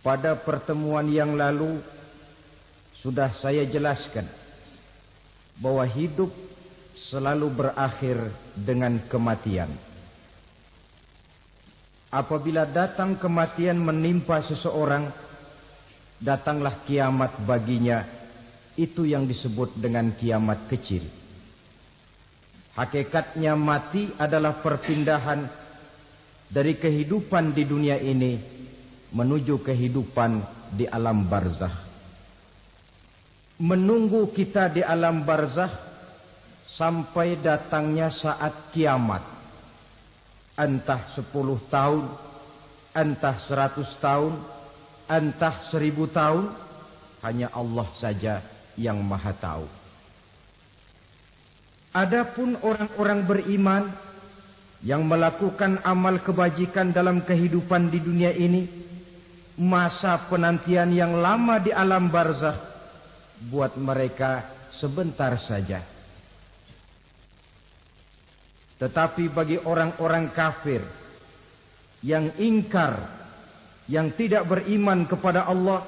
Pada pertemuan yang lalu sudah saya jelaskan bahwa hidup selalu berakhir dengan kematian. Apabila datang kematian menimpa seseorang, datanglah kiamat baginya. Itu yang disebut dengan kiamat kecil. Hakikatnya mati adalah perpindahan dari kehidupan di dunia ini menuju kehidupan di alam barzakh. Menunggu kita di alam barzakh sampai datangnya saat kiamat. Entah 10 tahun, entah 100 tahun, entah 1000 tahun, hanya Allah saja yang maha tahu. Adapun orang-orang beriman yang melakukan amal kebajikan dalam kehidupan di dunia ini, masa penantian yang lama di alam barzakh buat mereka sebentar saja. Tetapi bagi orang-orang kafir yang ingkar, yang tidak beriman kepada Allah,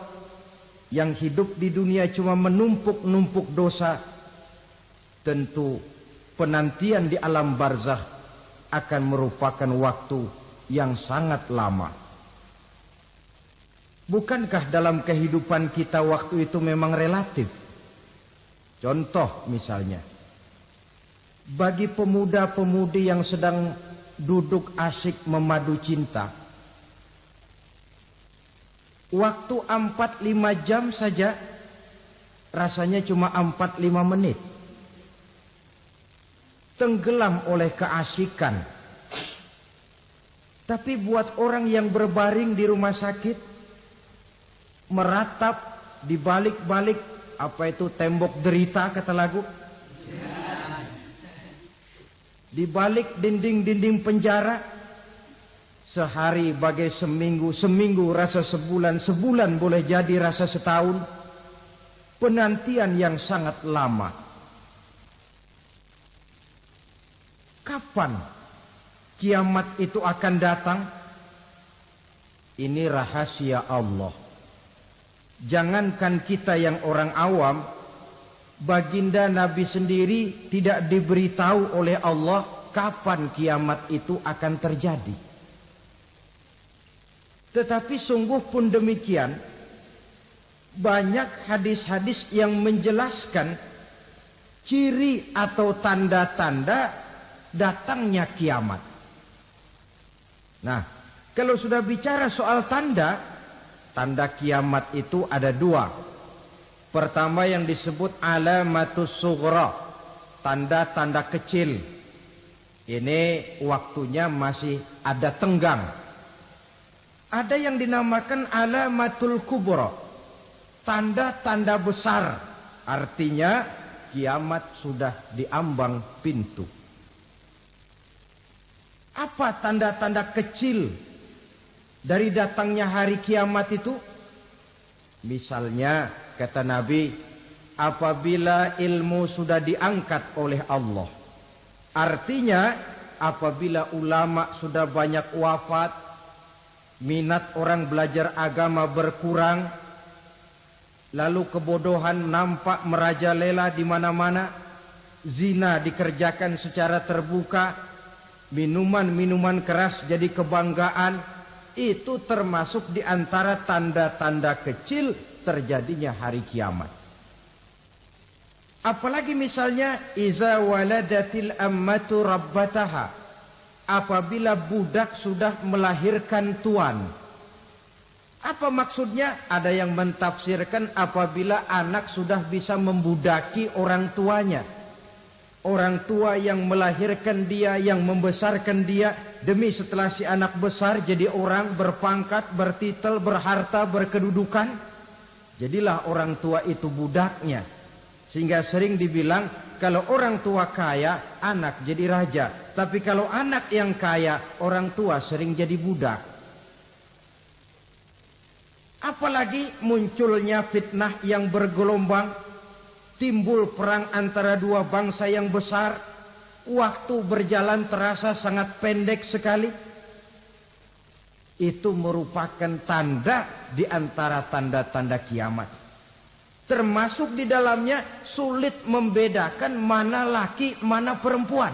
yang hidup di dunia cuma menumpuk-numpuk dosa, tentu penantian di alam barzakh akan merupakan waktu yang sangat lama. Bukankah dalam kehidupan kita waktu itu memang relatif? Contoh misalnya, bagi pemuda-pemudi yang sedang duduk asyik memadu cinta, waktu 4-5 jam saja rasanya cuma 4-5 menit. Tenggelam oleh keasikan. Tapi buat orang yang berbaring di rumah sakit, meratap di balik-balik apa itu tembok derita kata lagu, di balik dinding-dinding penjara, sehari bagai seminggu, seminggu rasa sebulan, sebulan boleh jadi rasa setahun. Penantian yang sangat lama. Kapan kiamat itu akan datang? Ini rahasia Allah. Jangankan kita yang orang awam, baginda Nabi sendiri tidak diberitahu oleh Allah kapan kiamat itu akan terjadi. Tetapi sungguh pun demikian, banyak hadis-hadis yang menjelaskan ciri atau tanda-tanda datangnya kiamat. Nah, kalau sudah bicara soal tanda kiamat itu ada 2. Pertama yang disebut alamatus sughra, tanda-tanda kecil. Ini waktunya masih ada tenggang. Ada yang dinamakan alamatul kubra, tanda-tanda besar. Artinya kiamat sudah diambang pintu. Apa tanda-tanda kecil dari datangnya hari kiamat itu? Misalnya kata Nabi, apabila ilmu sudah diangkat oleh Allah. Artinya apabila ulama sudah banyak wafat, minat orang belajar agama berkurang, lalu kebodohan nampak merajalela di mana-mana, zina dikerjakan secara terbuka, minuman-minuman keras jadi kebanggaan, itu termasuk di antara tanda-tanda kecil terjadinya hari kiamat. Apalagi misalnya iza waladatil ammatu rabbataha, apabila budak sudah melahirkan tuan. Apa maksudnya? Ada yang mentafsirkan apabila anak sudah bisa membudaki orang tuanya. Orang tua yang melahirkan dia, yang membesarkan dia, demi setelah si anak besar jadi orang berpangkat, bertitel, berharta, berkedudukan, jadilah orang tua itu budaknya. Sehingga sering dibilang kalau orang tua kaya, anak jadi raja. Tapi kalau anak yang kaya, orang tua sering jadi budak. Apalagi munculnya fitnah yang bergelombang, timbul perang antara dua bangsa yang besar, waktu berjalan terasa sangat pendek sekali. Itu merupakan tanda di antara tanda-tanda kiamat. Termasuk di dalamnya sulit membedakan mana laki, mana perempuan.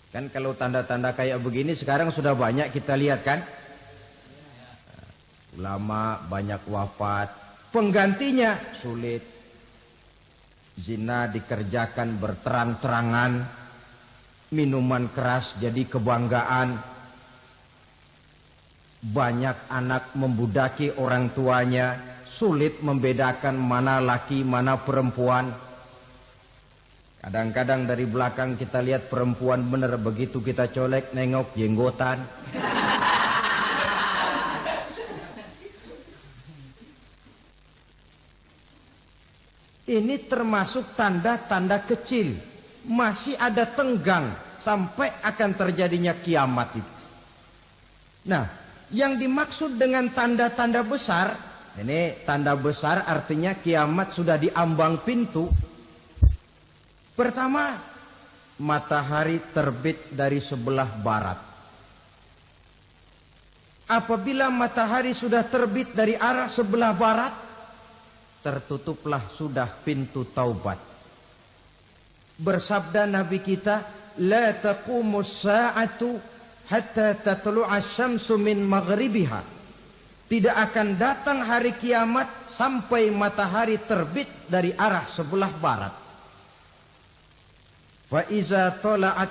Kan kalau tanda-tanda kayak begini sekarang sudah banyak kita lihat kan. Ulama banyak wafat, penggantinya sulit. Zina dikerjakan berterang-terangan, minuman keras jadi kebanggaan. Banyak anak membudaki orang tuanya, sulit membedakan mana laki, mana perempuan. Kadang-kadang dari belakang kita lihat perempuan bener, begitu kita colek nengok jenggotan. Ini termasuk tanda-tanda kecil. Masih ada tenggang sampai akan terjadinya kiamat itu. Nah, yang dimaksud dengan tanda-tanda besar, ini tanda besar artinya kiamat sudah di ambang pintu. Pertama, matahari terbit dari sebelah barat. Apabila matahari sudah terbit dari arah sebelah barat, tertutuplah sudah pintu taubat. Bersabda Nabi kita, la taqumus sa'atu hatta tatlu'a syamsu min maghribiha. Tidak akan datang hari kiamat sampai matahari terbit dari arah sebelah barat. Fa iza tala'at,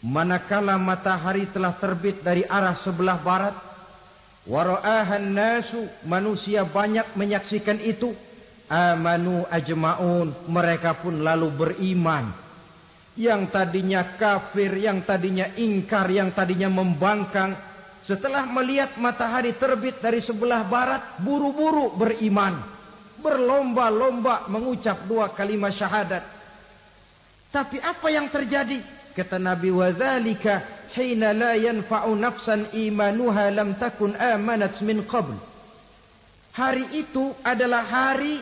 manakala matahari telah terbit dari arah sebelah barat, wara'ahan nasu, manusia banyak menyaksikan itu, amanu ajma'un, mereka pun lalu beriman. Yang tadinya kafir, yang tadinya ingkar, yang tadinya membangkang, setelah melihat matahari terbit dari sebelah barat, buru-buru beriman, berlomba-lomba mengucap 2 kalimat syahadat. Tapi apa yang terjadi? Kata Nabi, wadzalika hina la yanfa'u nafsan imanuha lam takun amanat min qabl. Hari itu adalah hari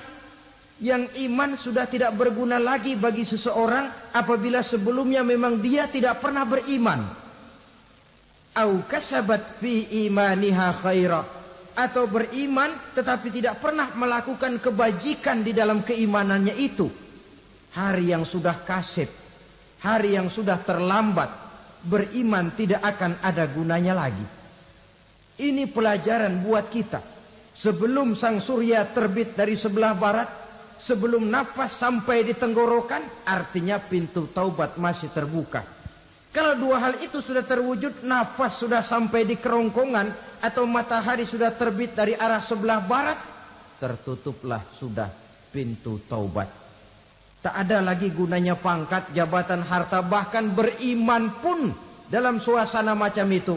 yang iman sudah tidak berguna lagi bagi seseorang apabila sebelumnya memang dia tidak pernah beriman. Au kasabat fi imaniha khaira, atau beriman tetapi tidak pernah melakukan kebajikan di dalam keimanannya itu. Hari yang sudah kasib, hari yang sudah terlambat, beriman tidak akan ada gunanya lagi. Ini pelajaran buat kita. Sebelum sang surya terbit dari sebelah barat, sebelum nafas sampai di tenggorokan, artinya pintu taubat masih terbuka. Kalau 2 hal itu sudah terwujud, nafas sudah sampai di kerongkongan, atau matahari sudah terbit dari arah sebelah barat, tertutuplah sudah pintu taubat. Tak ada lagi gunanya pangkat, jabatan, harta, bahkan beriman pun dalam suasana macam itu.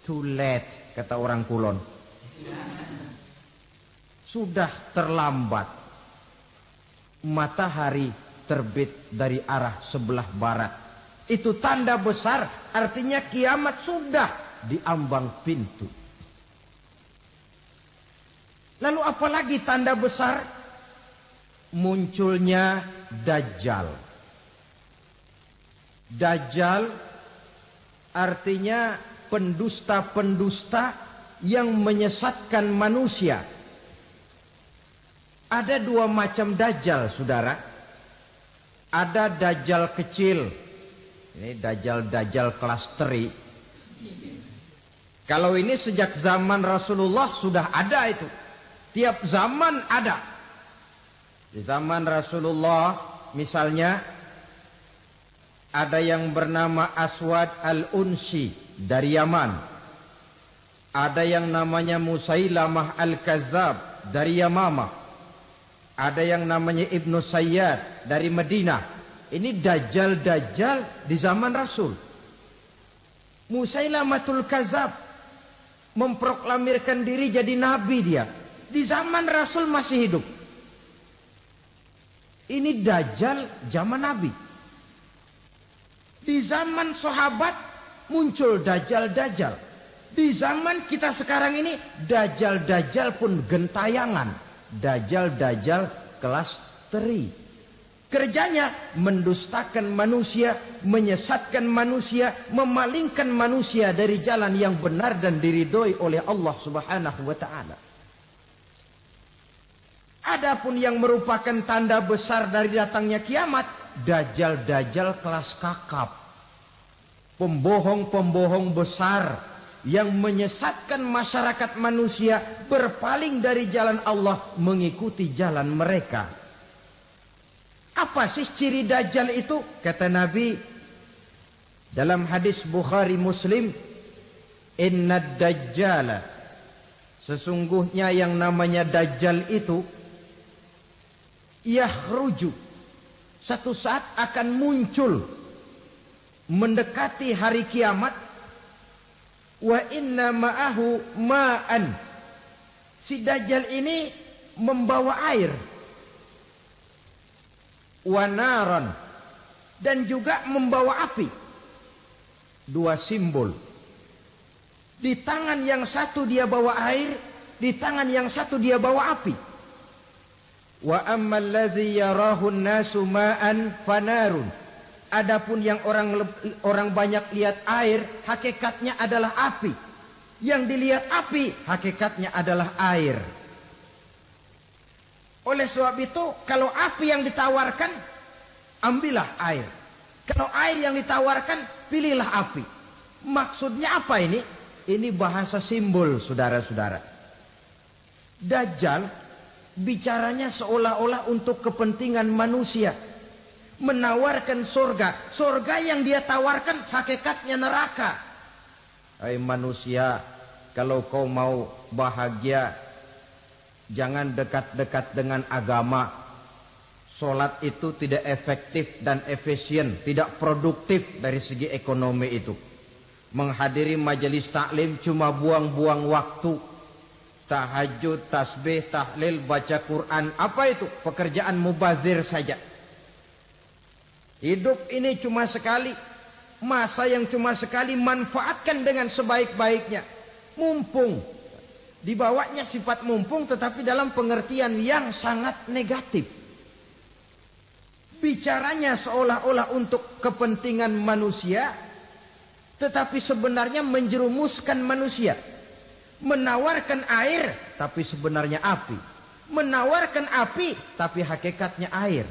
Too late, kata orang Kulon. Sudah terlambat. Matahari terbit dari arah sebelah barat. Itu tanda besar, artinya kiamat sudah di ambang pintu. Lalu apalagi tanda besar? Munculnya Dajjal. Dajjal artinya pendusta-pendusta yang menyesatkan manusia. Ada 2 macam Dajjal, saudara. Ada Dajjal kecil. Ini Dajjal kelas teri. Kalau ini sejak zaman Rasulullah sudah ada itu. Tiap zaman ada. Di zaman Rasulullah misalnya ada yang bernama Aswad al-Unsi dari Yaman. Ada yang namanya Musailamah al-Kazzab dari Yamamah. Ada yang namanya Ibnu Sayyad dari Madinah. Ini Dajjal-Dajjal di zaman Rasul. Musailamatul Kazzab memproklamirkan diri jadi nabi dia. Di zaman Rasul masih hidup. Ini Dajjal zaman Nabi. Di zaman sahabat muncul Dajjal-Dajjal. Di zaman kita sekarang ini Dajjal-Dajjal pun gentayangan. Dajjal-Dajjal kelas teri. Kerjanya mendustakan manusia, menyesatkan manusia, memalingkan manusia dari jalan yang benar dan diridhoi oleh Allah Subhanahu wa taala. Adapun yang merupakan tanda besar dari datangnya kiamat, dajjal-dajjal kelas kakap. Pembohong-pembohong besar yang menyesatkan masyarakat manusia berpaling dari jalan Allah mengikuti jalan mereka. Apa sih ciri dajjal itu? Kata Nabi dalam hadis Bukhari Muslim, "Inna dajjala", sesungguhnya yang namanya dajjal itu yakhruju, satu saat akan muncul mendekati hari kiamat. Wa inna ma'ahu ma'an, si dajjal ini membawa air. Wa naran, dan juga membawa api. Dua simbol. Di tangan yang satu dia bawa air, di tangan yang satu dia bawa api. Wa ammal ladzi yarahu an-nasu ma'an fanarun. Adapun yang orang banyak lihat air, hakikatnya adalah api. Yang dilihat api, hakikatnya adalah air. Oleh sebab itu, kalau api yang ditawarkan, ambillah air. Kalau air yang ditawarkan, pilihlah api. Maksudnya apa ini? Ini bahasa simbol, saudara-saudara. Dajjal bicaranya seolah-olah untuk kepentingan manusia. Menawarkan surga. Surga yang dia tawarkan hakikatnya neraka. Hai manusia, kalau kau mau bahagia, jangan dekat-dekat dengan agama. Sholat itu tidak efektif dan efisien, tidak produktif dari segi ekonomi itu. Menghadiri majelis taklim cuma buang-buang waktu. Tahajud, tasbih, tahlil, baca Quran, apa itu? Pekerjaan mubazir saja. Hidup ini cuma sekali, masa yang cuma sekali, manfaatkan dengan sebaik-baiknya. Mumpung. Dibawanya sifat mumpung, tetapi dalam pengertian yang sangat negatif. Bicaranya seolah-olah untuk kepentingan manusia, tetapi sebenarnya menjerumuskan manusia. Menawarkan air, tapi sebenarnya api. Menawarkan api, tapi hakikatnya air.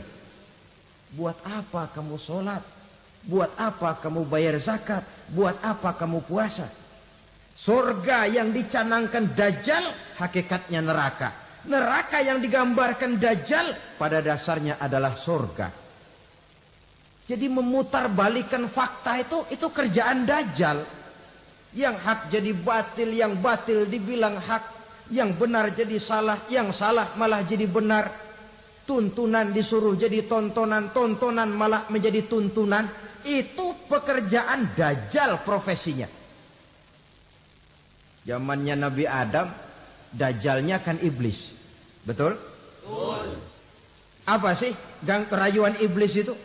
Buat apa kamu sholat? Buat apa kamu bayar zakat? Buat apa kamu puasa? Surga yang dicanangkan dajjal, hakikatnya neraka. Neraka yang digambarkan dajjal, pada dasarnya adalah surga. Jadi memutarbalikkan fakta itu kerjaan dajjal. Yang hak jadi batil, yang batil dibilang hak, yang benar jadi salah, yang salah malah jadi benar. Tuntunan disuruh jadi tontonan, tontonan malah menjadi tuntunan. Itu pekerjaan dajjal profesinya. Zamannya Nabi Adam, dajjalnya kan iblis. Betul? Betul. Apa sih gang kerayuan iblis itu?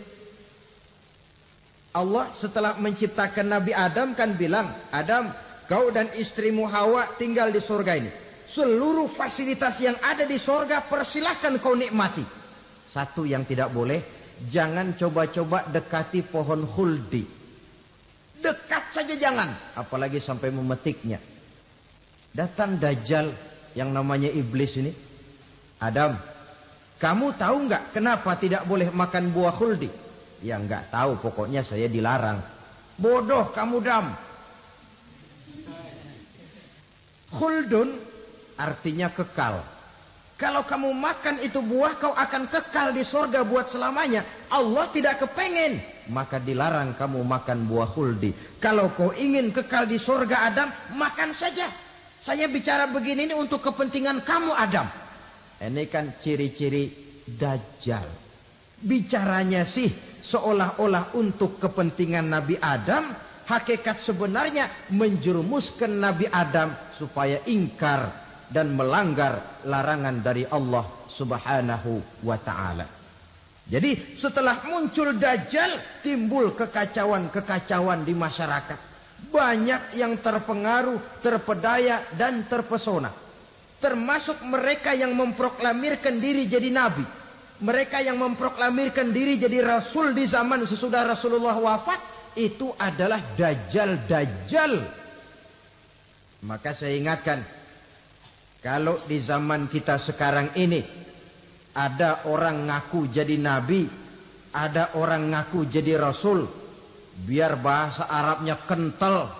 Allah setelah menciptakan Nabi Adam kan bilang, Adam, kau dan istrimu Hawa tinggal di surga ini. Seluruh fasilitas yang ada di surga persilahkan kau nikmati. Satu yang tidak boleh, jangan coba-coba dekati pohon khuldi. Dekat saja jangan, apalagi sampai memetiknya. Datang dajjal yang namanya iblis ini. Adam, kamu tahu nggak kenapa tidak boleh makan buah khuldi? Ya nggak tahu, pokoknya saya dilarang. Bodoh kamu Dam. Khuldun artinya kekal. Kalau kamu makan itu buah, kau akan kekal di surga buat selamanya. Allah tidak kepengen, maka dilarang kamu makan buah khuldi. Kalau kau ingin kekal di surga Adam, makan saja. Saya bicara begini ini untuk kepentingan kamu Adam. Ini kan ciri-ciri dajjal. Bicaranya sih seolah-olah untuk kepentingan Nabi Adam, hakikat sebenarnya menjerumuskan Nabi Adam supaya ingkar dan melanggar larangan dari Allah Subhanahu wa ta'ala. Jadi setelah muncul dajjal, timbul kekacauan-kekacauan di masyarakat. Banyak yang terpengaruh, terpedaya dan terpesona. Termasuk mereka yang memproklamirkan diri jadi nabi. Mereka yang memproklamirkan diri jadi rasul di zaman sesudah Rasulullah wafat, itu adalah dajjal-dajjal. Maka saya ingatkan, kalau di zaman kita sekarang ini ada orang ngaku jadi nabi, ada orang ngaku jadi rasul, biar bahasa Arabnya kental,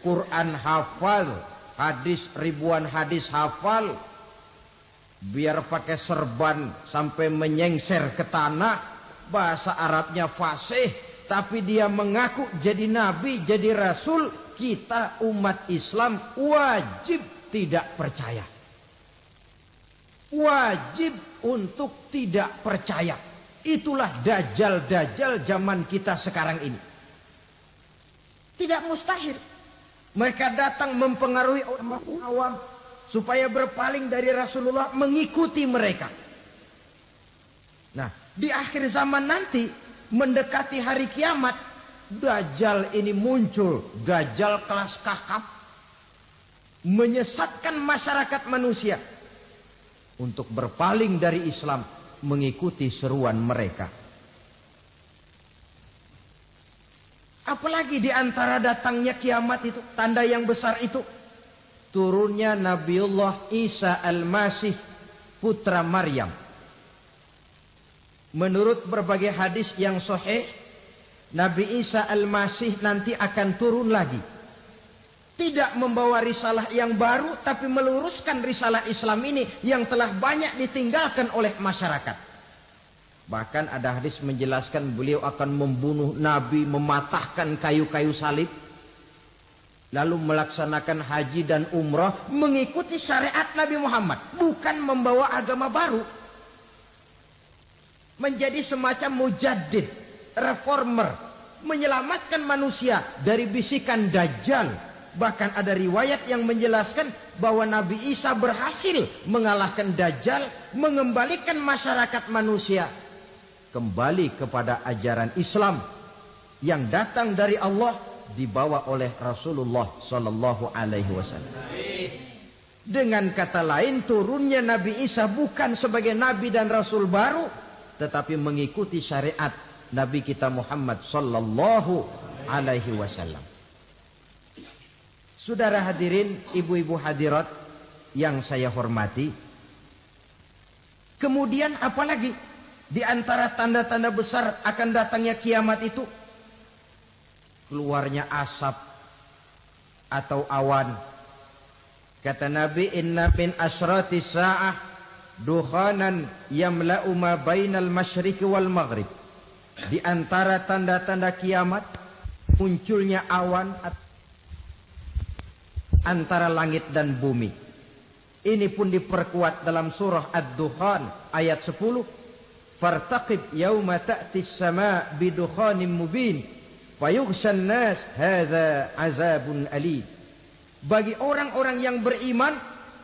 Quran hafal, hadis ribuan hadis hafal, biar pakai serban sampai menyengser ke tanah, bahasa Arabnya fasih, tapi dia mengaku jadi nabi, jadi rasul, kita umat Islam wajib tidak percaya. Wajib untuk tidak percaya. Itulah dajjal-dajjal zaman kita sekarang ini. Tidak mustahil mereka datang mempengaruhi orang awam supaya berpaling dari Rasulullah, mengikuti mereka. Nah, di akhir zaman nanti, mendekati hari kiamat, dajjal ini muncul, dajjal kelas kakap, menyesatkan masyarakat manusia untuk berpaling dari Islam, mengikuti seruan mereka. Apalagi di antara datangnya kiamat itu, tanda yang besar itu, turunnya Nabiullah Isa Al-Masih, putra Maryam. Menurut berbagai hadis yang sahih, Nabi Isa Al-Masih nanti akan turun lagi. Tidak membawa risalah yang baru, tapi meluruskan risalah Islam ini yang telah banyak ditinggalkan oleh masyarakat. Bahkan ada hadis menjelaskan beliau akan membunuh Nabi, mematahkan kayu-kayu salib, lalu melaksanakan haji dan umrah mengikuti syariat Nabi Muhammad, bukan membawa agama baru. Menjadi semacam mujaddid, reformer, menyelamatkan manusia dari bisikan dajjal. Bahkan ada riwayat yang menjelaskan bahwa Nabi Isa berhasil mengalahkan dajjal, mengembalikan masyarakat manusia kembali kepada ajaran Islam yang datang dari Allah, dibawa oleh Rasulullah sallallahu alaihi wasallam. Dengan kata lain, turunnya Nabi Isa bukan sebagai nabi dan rasul baru, tetapi mengikuti syariat Nabi kita Muhammad sallallahu alaihi wasallam. Saudara hadirin, ibu-ibu hadirat yang saya hormati, kemudian apalagi di antara tanda-tanda besar akan datangnya kiamat itu? Keluarnya asap atau awan. Kata Nabi, inna min asyrati sa'ah dukhanan yamla'u ma bainal masyriqi wal maghrib. Di antara tanda-tanda kiamat, munculnya awan antara langit dan bumi. Ini pun diperkuat dalam surah Ad-Dukhan ayat 10. Fartaqib yauma ta'ti as-sama' bidukhanin mubin fayughshan nas hadza azabun alim. Bagi orang-orang yang beriman,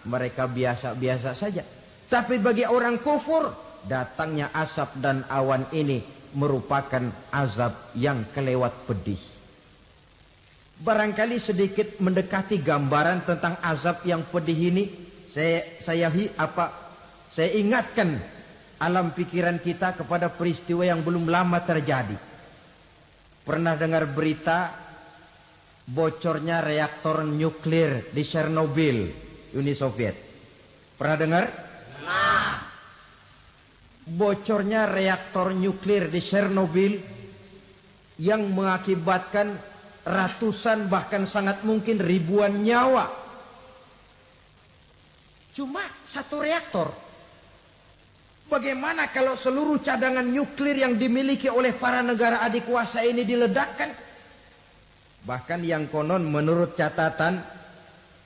mereka biasa-biasa saja. Tapi bagi orang kufur, datangnya asap dan awan ini merupakan azab yang kelewat pedih. Barangkali sedikit mendekati gambaran tentang azab yang pedih ini, saya ingatkan alam pikiran kita kepada peristiwa yang belum lama terjadi. Pernah dengar berita bocornya reaktor nuklir di Chernobyl, Uni Soviet? Pernah dengar? Nah, bocornya reaktor nuklir di Chernobyl yang mengakibatkan ratusan bahkan sangat mungkin ribuan nyawa. Cuma satu reaktor. Bagaimana kalau seluruh cadangan nuklir yang dimiliki oleh para negara adik kuasa ini diledakkan? Bahkan yang konon menurut catatan,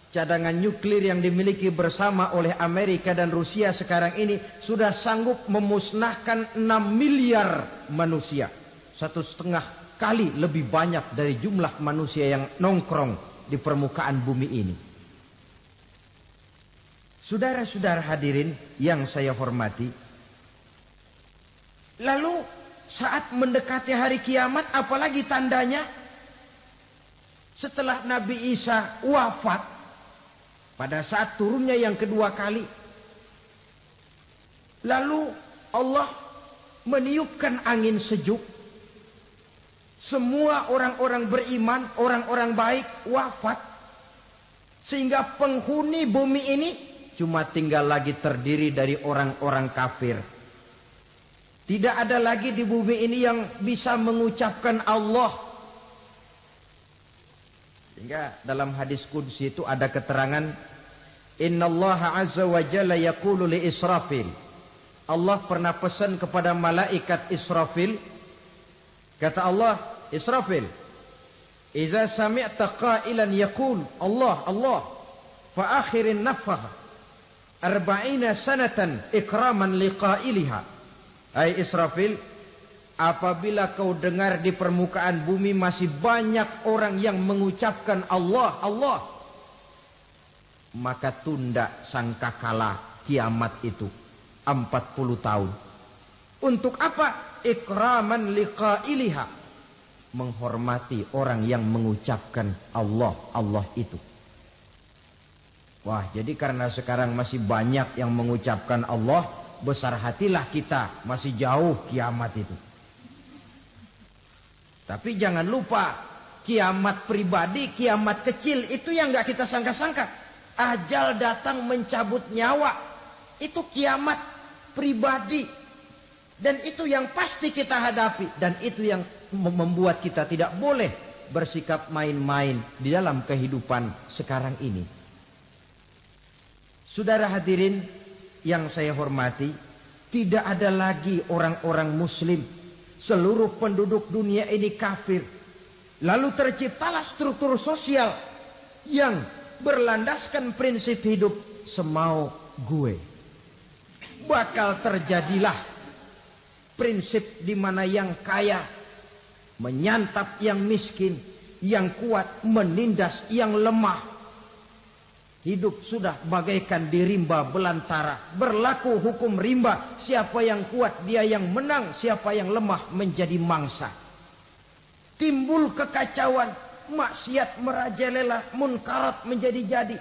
cadangan nuklir yang dimiliki bersama oleh Amerika dan Rusia sekarang ini sudah sanggup memusnahkan 6 miliar manusia. 1,5 kali lebih banyak dari jumlah manusia yang nongkrong di permukaan bumi ini. Saudara-saudara hadirin yang saya hormati, lalu saat mendekati hari kiamat, apalagi tandanya? Setelah Nabi Isa wafat, pada saat turunnya yang kedua kali, Lalu Allah meniupkan angin sejuk. Semua orang-orang beriman, orang-orang baik wafat. Sehingga penghuni bumi ini cuma tinggal lagi terdiri dari orang-orang kafir. Tidak ada lagi di bumi ini yang bisa mengucapkan Allah. Sehingga dalam hadis qudsi itu ada keterangan, Innallaha azza wa jalla yaqulu li Israfil. Allah pernah pesan kepada malaikat Israfil. Kata Allah, Israfil, Iza sami'ta qailan yaqul Allah Allah fa akhirin nafah 40 sanatan ikraman liqailiha. Hai Israfil, apabila kau dengar di permukaan bumi masih banyak orang yang mengucapkan Allah Allah, maka tunda sangkakala kiamat itu 40 tahun. Untuk apa? Ikraman liqailiha, menghormati orang yang mengucapkan Allah Allah itu. Wah, jadi karena sekarang masih banyak yang mengucapkan Allah, besar hatilah kita, masih jauh kiamat itu. Tapi jangan lupa, kiamat pribadi, kiamat kecil itu yang gak kita sangka-sangka. Ajal datang mencabut nyawa, itu kiamat pribadi. Dan itu yang pasti kita hadapi. Dan itu yang membuat kita tidak boleh bersikap main-main di dalam kehidupan sekarang ini. Saudara hadirin yang saya hormati, tidak ada lagi orang-orang muslim. Seluruh penduduk dunia ini kafir. Lalu terciptalah struktur sosial yang berlandaskan prinsip hidup semau gue. Bakal terjadilah prinsip di mana yang kaya menyantap yang miskin, yang kuat menindas yang lemah. Hidup sudah bagaikan di rimba belantara. Berlaku hukum rimba. Siapa yang kuat dia yang menang. Siapa yang lemah menjadi mangsa. Timbul kekacauan. Maksiat merajalela. Munkarat menjadi-jadi.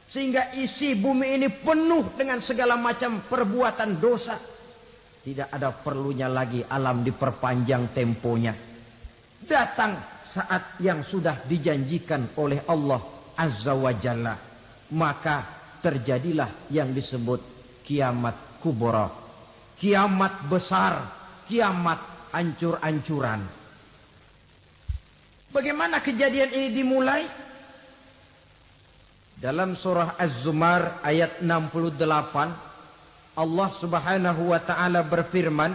Sehingga isi bumi ini penuh dengan segala macam perbuatan dosa. Tidak ada perlunya lagi alam diperpanjang temponya. Datang saat yang sudah dijanjikan oleh Allah Azza wa Jalla, maka terjadilah yang disebut kiamat kubra, kiamat besar, kiamat ancur-ancuran. Bagaimana kejadian ini dimulai? Dalam surah Az-Zumar ayat 68, Allah Subhanahu wa taala berfirman,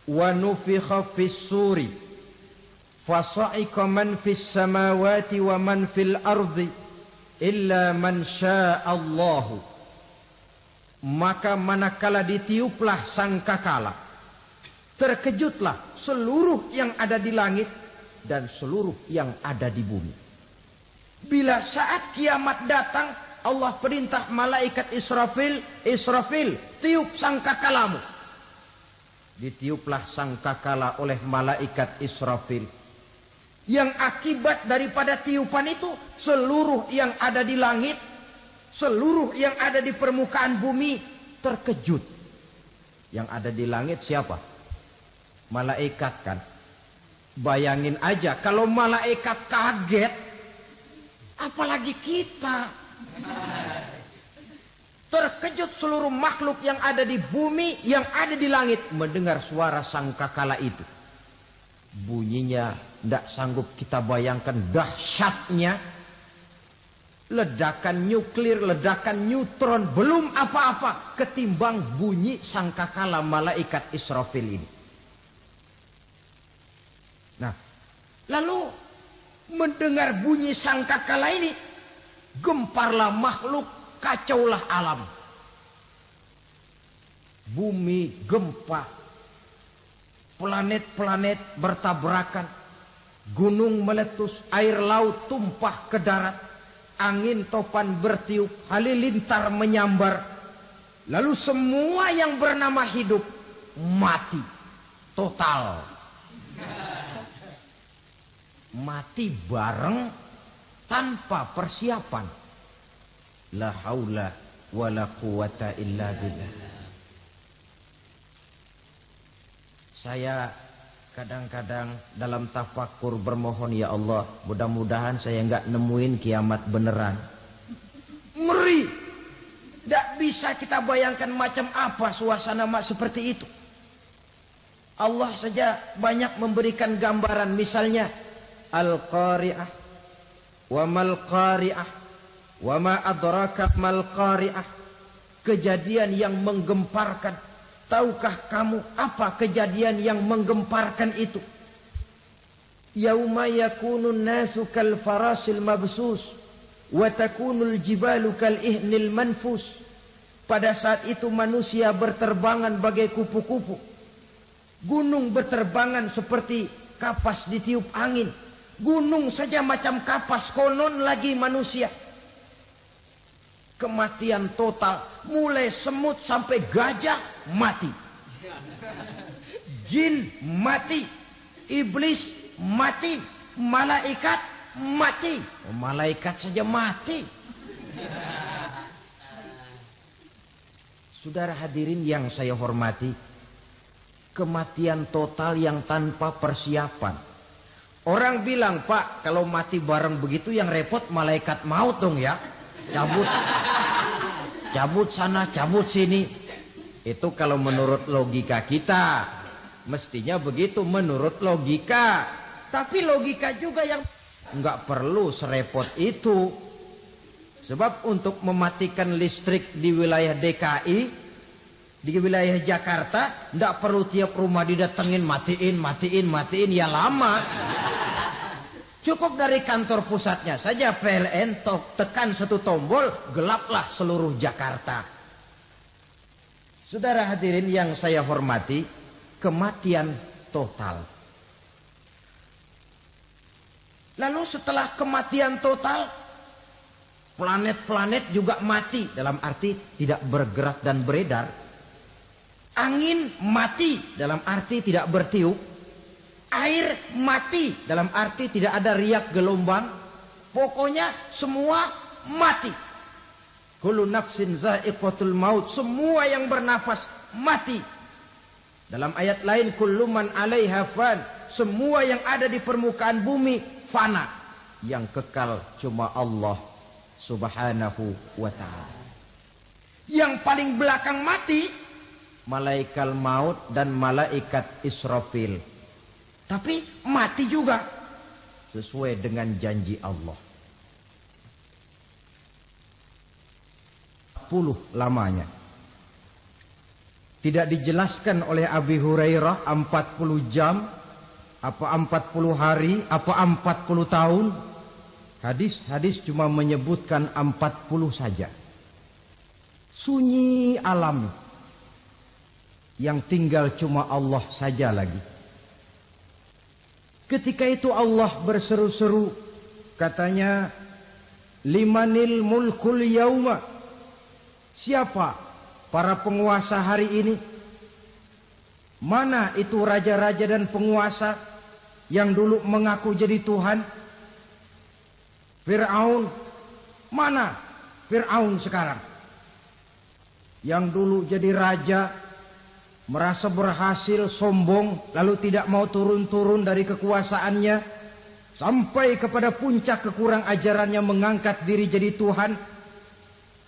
"Wa nufikha fis-suri fasa'iqa man fis samawati wa man fil ardi illa man sya'allahu." Maka manakala ditiuplah sangkakala, terkejutlah seluruh yang ada di langit dan seluruh yang ada di bumi. Bila saat kiamat datang, Allah perintah malaikat Israfil, Israfil, tiup sangkakalamu. Ditiuplah sangkakala oleh malaikat Israfil. Yang akibat daripada tiupan itu, seluruh yang ada di langit, seluruh yang ada di permukaan bumi terkejut. Yang ada di langit siapa? Malaikat kan. Bayangin aja kalau malaikat kaget, apalagi kita. Terkejut seluruh makhluk yang ada di bumi, yang ada di langit mendengar suara sangkakala itu. Bunyinya tidak sanggup kita bayangkan dahsyatnya. Ledakan nuklir, ledakan neutron, belum apa-apa ketimbang bunyi sangkakala malaikat Israfil ini. Nah, lalu mendengar bunyi sangkakala ini, gemparlah makhluk, kacaulah alam. Bumi gempa, planet-planet bertabrakan, gunung meletus, air laut tumpah ke darat, angin topan bertiup, halilintar menyambar. Lalu semua yang bernama hidup mati total. Mati bareng tanpa persiapan. La haula wala quwata illa billah. Saya kadang-kadang dalam tafakur bermohon, ya Allah, mudah-mudahan saya nggak nemuin kiamat beneran. Ngeri. Tidak bisa kita bayangkan macam apa suasana seperti itu. Allah saja banyak memberikan gambaran, misalnya Al-Qari'ah, wa mal Qari'ah, wa ma adraka mal Qari'ah. Kejadian yang menggemparkan. Tahukah kamu apa kejadian yang menggemparkan itu? Yauma yakunun nasu kal farasil mabsus wa takunul jibalu kal ihnil manfus. Pada saat itu manusia berterbangan bagai kupu-kupu. Gunung berterbangan seperti kapas ditiup angin. Gunung saja macam kapas, konon lagi manusia. Kematian total, mulai semut sampai gajah mati, jin mati, iblis mati, malaikat mati. Malaikat saja mati. Saudara hadirin yang saya hormati, kematian total yang tanpa persiapan. Orang bilang, Pak, kalau mati bareng begitu yang repot malaikat maut dong ya. Cabut sana, cabut sini. Itu kalau menurut logika kita. Mestinya begitu menurut logika. Tapi logika juga yang nggak perlu serepot itu. Sebab untuk mematikan listrik di wilayah DKI, di wilayah Jakarta, nggak perlu tiap rumah didatengin, matiin, ya lama. Cukup dari kantor pusatnya saja PLN, tekan satu tombol, gelaplah seluruh Jakarta. Saudara hadirin yang saya hormati, kematian total. Lalu setelah kematian total, planet-planet juga mati, dalam arti tidak bergerak dan beredar. Angin mati, dalam arti tidak bertiup. Air mati, dalam arti tidak ada riak gelombang. Pokoknya semua mati. Kullu nafsin za'iqatul maut. Semua yang bernafas mati. Dalam ayat lain, kullu man 'alaiha fan. Semua yang ada di permukaan bumi fana. Yang kekal cuma Allah Subhanahu wa ta'ala. Yang paling belakang mati, malaikat maut dan malaikat Israfil. Tapi mati juga sesuai dengan janji Allah. 40 lamanya. Tidak dijelaskan oleh Abi Hurairah 40 jam, apa 40 hari, apa 40 tahun. Hadis-hadis cuma menyebutkan 40 saja. Sunyi alam. Yang tinggal cuma Allah saja lagi. Ketika itu Allah berseru-seru, katanya, limanil mulkul yauma. Siapa para penguasa hari ini? Mana itu raja-raja dan penguasa yang dulu mengaku jadi Tuhan? Fir'aun. Mana Fir'aun sekarang? Yang dulu jadi raja, merasa berhasil, sombong, lalu tidak mau turun-turun dari kekuasaannya, sampai kepada puncak kekurang ajarannya mengangkat diri jadi Tuhan.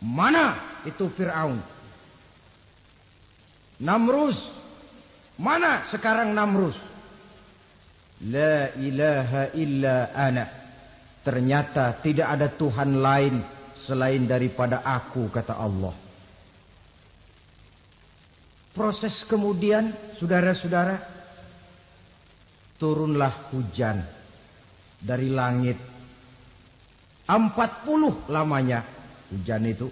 Mana itu Fir'aun? Namrus. Mana sekarang Namrus? La ilaha illa ana. Ternyata tidak ada Tuhan lain selain daripada aku, kata Allah. Proses kemudian, saudara-saudara, turunlah hujan dari langit. 40 lamanya hujan itu.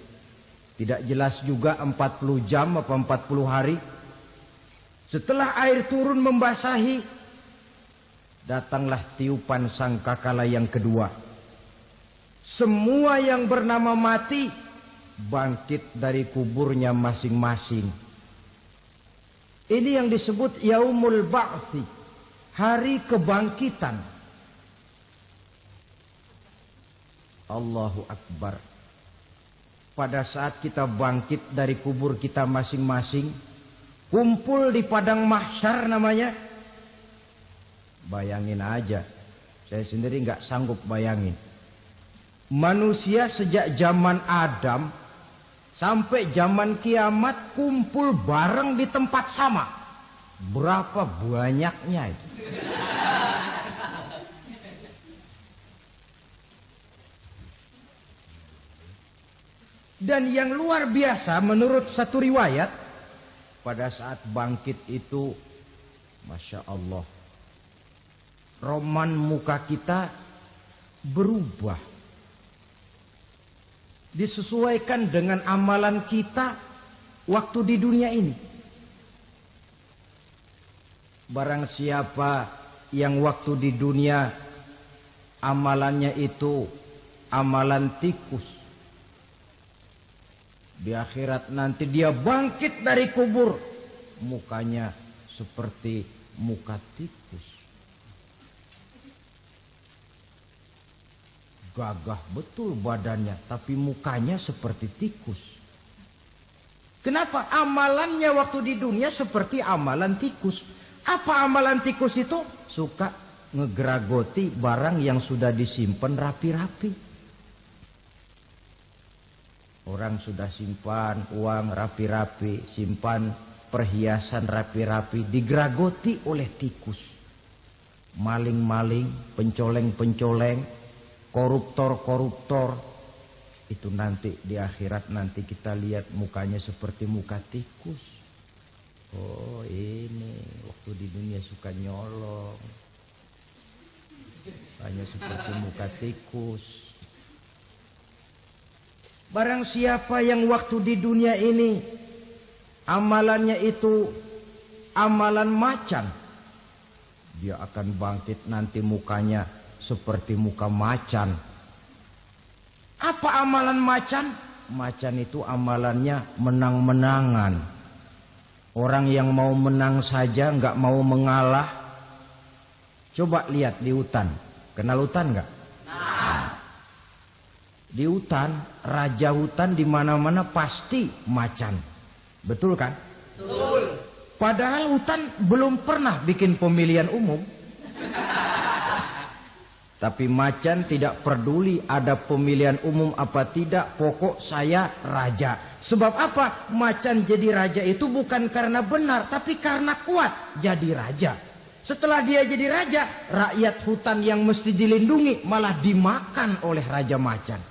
Tidak jelas juga 40 jam apa 40 hari. Setelah air turun membasahi, datanglah tiupan sangkakala yang kedua. Semua yang bernama mati bangkit dari kuburnya masing-masing. Ini yang disebut Yaumul Ba'thi, hari kebangkitan. Allahu Akbar. Pada saat kita bangkit dari kubur kita masing-masing, kumpul di padang mahsyar namanya. Bayangin aja, saya sendiri nggak sanggup bayangin. Manusia sejak zaman Adam sampai zaman kiamat kumpul bareng di tempat sama. Berapa banyaknya itu? Dan yang luar biasa menurut satu riwayat, pada saat bangkit itu, Masya Allah, roman muka kita berubah. Disesuaikan dengan amalan kita waktu di dunia ini. Barang siapa yang waktu di dunia amalannya itu amalan tikus, di akhirat nanti dia bangkit dari kubur, mukanya seperti muka tikus. Gagah betul badannya, tapi mukanya seperti tikus. Kenapa? Amalannya waktu di dunia seperti amalan tikus. Apa amalan tikus itu? Suka ngegeragoti barang yang sudah disimpan rapi-rapi. Orang sudah simpan uang rapi-rapi, simpan perhiasan rapi-rapi, digeragoti oleh tikus. Maling-maling, pencoleng-pencoleng, koruptor-koruptor. Itu nanti di akhirat nanti kita lihat mukanya seperti muka tikus. Oh ini waktu di dunia suka nyolong, hanya seperti muka tikus. Barang siapa yang waktu di dunia ini amalannya itu amalan macan, dia akan bangkit nanti mukanya seperti muka macan. Apa amalan macan? Macan itu amalannya menang-menangan. Orang yang mau menang saja nggak mau mengalah. Coba lihat di hutan. Kenal hutan nggak? Nah. Di hutan, raja hutan di mana-mana pasti macan. Betul kan? Betul. Padahal hutan belum pernah bikin pemilihan umum. Tapi macan tidak peduli ada pemilihan umum apa tidak, pokok saya raja. Sebab apa? Macan jadi raja itu bukan karena benar, tapi karena kuat jadi raja. Setelah dia jadi raja, rakyat hutan yang mesti dilindungi malah dimakan oleh raja macan.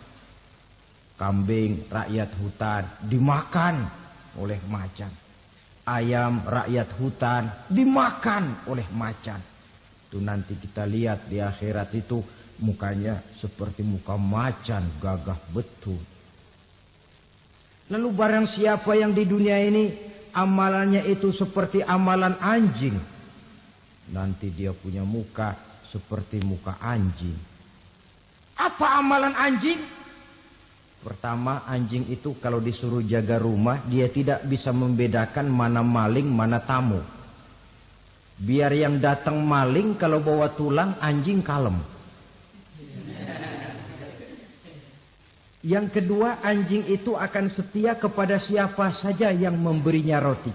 Kambing rakyat hutan dimakan oleh macan. Ayam rakyat hutan dimakan oleh macan. Itu nanti kita lihat di akhirat itu mukanya seperti muka macan, gagah betul. Lalu barang siapa yang di dunia ini amalannya itu seperti amalan anjing, nanti dia punya muka seperti muka anjing. Apa amalan anjing? Pertama, anjing itu kalau disuruh jaga rumah, dia tidak bisa membedakan mana maling, mana tamu. Biar yang datang maling kalau bawa tulang, anjing kalem. Yang kedua, anjing itu akan setia kepada siapa saja yang memberinya roti.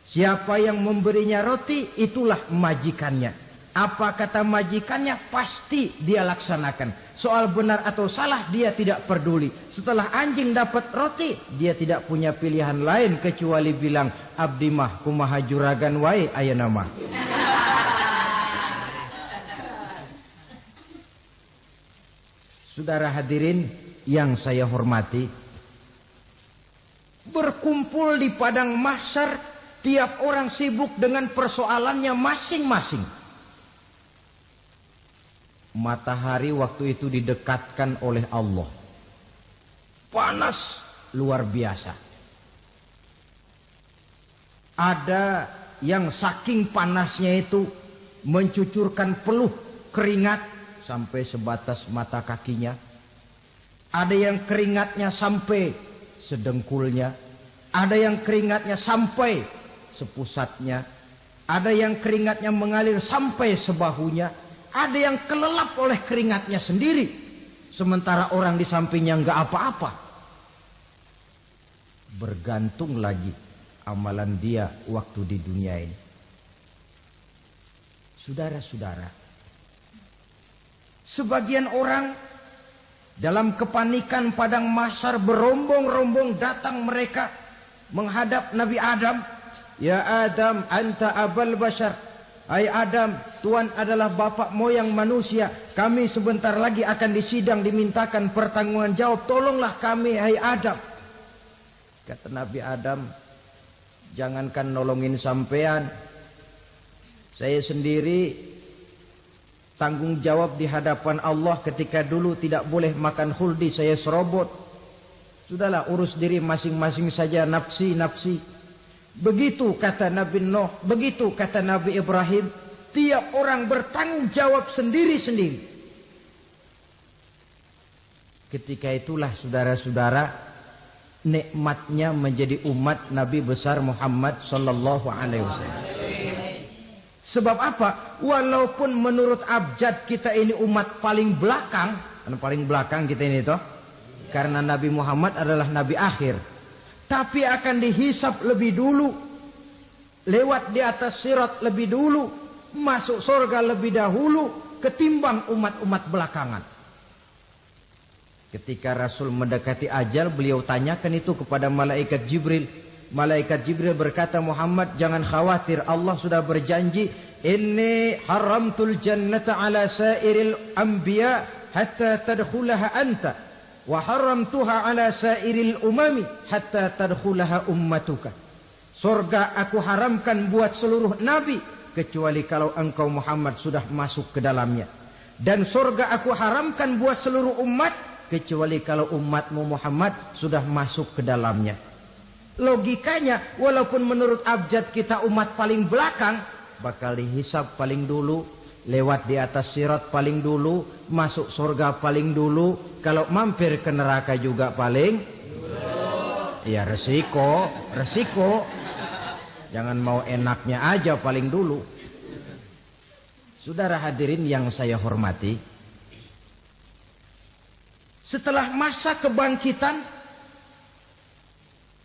Siapa yang memberinya roti, itulah majikannya. Apa kata majikannya, pasti dia laksanakan. Soal benar atau salah, dia tidak peduli. Setelah anjing dapat roti, dia tidak punya pilihan lain kecuali bilang, abdi mah kumaha juragan wae ayeuna mah. Saudara hadirin yang saya hormati, berkumpul di padang mahsyar, tiap orang sibuk dengan persoalannya masing-masing. Matahari waktu itu didekatkan oleh Allah. Panas luar biasa. Ada yang saking panasnya itu mencucurkan peluh keringat sampai sebatas mata kakinya. Ada yang keringatnya sampai sedengkulnya. Ada yang keringatnya sampai sepusatnya. Ada yang keringatnya mengalir sampai sebahunya. Ada yang kelelap oleh keringatnya sendiri. Sementara orang di sampingnya nggak apa-apa. Bergantung lagi amalan dia waktu di dunia ini. Saudara-saudara, sebagian orang dalam kepanikan padang mahsyar berombong-rombong datang mereka menghadap Nabi Adam. Ya Adam, anta abal bashar. Hai Adam, Tuhan adalah bapak moyang manusia. Kami sebentar lagi akan disidang, dimintakan pertanggungan jawab. Tolonglah kami, hai Adam. Kata Nabi Adam, jangankan nolongin sampean, saya sendiri tanggung jawab di hadapan Allah ketika dulu tidak boleh makan khuldi, saya serobot. Sudahlah, urus diri masing-masing saja, nafsi. Begitu kata Nabi Nuh, begitu kata Nabi Ibrahim. Tiap orang bertanggung jawab sendiri-sendiri. Ketika itulah saudara-saudara, nikmatnya menjadi umat Nabi besar Muhammad sallallahu alaihi wasallam. Sebab apa? Walaupun menurut abjad kita ini umat paling belakang, paling belakang kita ini toh, karena Nabi Muhammad adalah Nabi akhir, tapi akan dihisap lebih dulu, lewat di atas sirat lebih dulu, masuk surga lebih dahulu ketimbang umat-umat belakangan. Ketika Rasul mendekati ajal, beliau tanyakan itu kepada malaikat Jibril. Malaikat Jibril berkata, Muhammad jangan khawatir, Allah sudah berjanji, inni haramtul jannata ala sairil anbiya hatta tadkhulaha anta wa haramtuha ala sairil umami hatta tadkhulaha ummatuka. Surga aku haramkan buat seluruh nabi kecuali kalau engkau Muhammad sudah masuk ke dalamnya, dan surga aku haramkan buat seluruh umat kecuali kalau umatmu Muhammad sudah masuk ke dalamnya. Logikanya, walaupun menurut abjad kita umat paling belakang, bakal dihisab paling dulu, lewat di atas sirat paling dulu, masuk surga paling dulu, kalau mampir ke neraka juga paling dulu. Ya resiko. Jangan mau enaknya aja paling dulu. Saudara hadirin yang saya hormati, setelah masa kebangkitan,